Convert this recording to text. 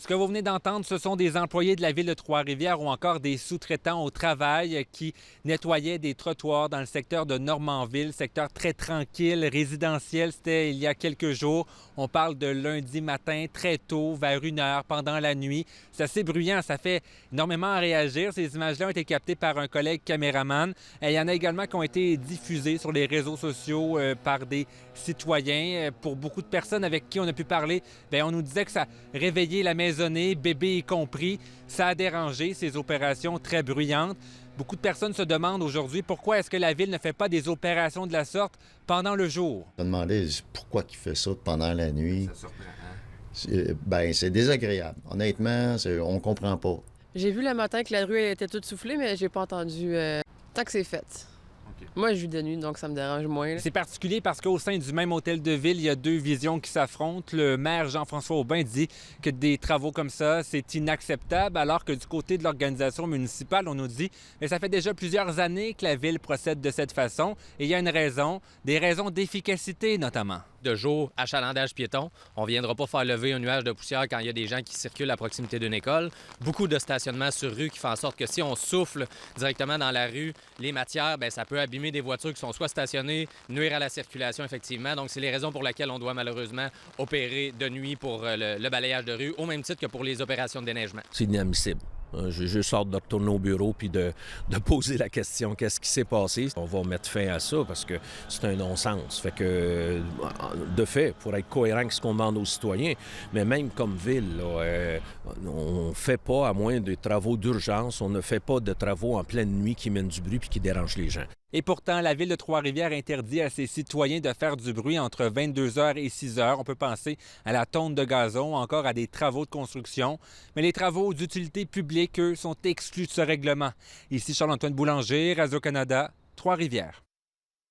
Ce que vous venez d'entendre, ce sont des employés de la ville de Trois-Rivières ou encore des sous-traitants au travail qui nettoyaient des trottoirs dans le secteur de Normanville, secteur très tranquille, résidentiel. C'était il y a quelques jours. On parle de lundi matin, très tôt, vers 1 heure, pendant la nuit. C'est assez bruyant, ça fait énormément réagir. Ces images-là ont été captées par un collègue caméraman. Et il y en a également qui ont été diffusées sur les réseaux sociaux par des citoyens. Pour beaucoup de personnes avec qui on a pu parler, bien, on nous disait que ça réveillait la maisonnée, bébé y compris. Ça a dérangé ces opérations très bruyantes. Beaucoup de personnes se demandent aujourd'hui pourquoi est-ce que la ville ne fait pas des opérations de la sorte pendant le jour. Je me demandais pourquoi il fait ça pendant la nuit. Ça surprend, hein? C'est désagréable. Honnêtement, on comprend pas. J'ai vu le matin que la rue était toute soufflée, mais j'ai pas entendu tant que c'est fait. OK. Moi, je vis de nuit, donc ça me dérange moins. C'est particulier parce qu'au sein du même hôtel de ville, il y a deux visions qui s'affrontent. Le maire Jean-François Aubin dit que des travaux comme ça, c'est inacceptable, alors que du côté de l'organisation municipale, on nous dit que ça fait déjà plusieurs années que la ville procède de cette façon et il y a une raison, des raisons d'efficacité notamment. De jour, achalandage piéton. On ne viendra pas faire lever un nuage de poussière quand il y a des gens qui circulent à proximité d'une école. Beaucoup de stationnement sur rue qui fait en sorte que si on souffle directement dans la rue, les matières, bien, ça peut abîmer des voitures qui sont soit stationnées, nuire à la circulation, effectivement. Donc, c'est les raisons pour lesquelles on doit malheureusement opérer de nuit pour le balayage de rue, au même titre que pour les opérations de déneigement. C'est inadmissible. J'ai juste hâte de retourner au bureau puis de poser la question qu'est-ce qui s'est passé. On va mettre fin à ça parce que c'est un non-sens. Fait que, de fait, pour être cohérent avec ce qu'on demande aux citoyens, mais même comme ville, là, on ne fait pas, à moins de travaux d'urgence, on ne fait pas de travaux en pleine nuit qui mènent du bruit puis qui dérangent les gens. Et pourtant, la ville de Trois-Rivières interdit à ses citoyens de faire du bruit entre 22h et 6h. On peut penser à la tonte de gazon ou encore à des travaux de construction. Mais les travaux d'utilité publique, eux, sont exclus de ce règlement. Ici Charles-Antoine Boulanger, Radio-Canada, Trois-Rivières.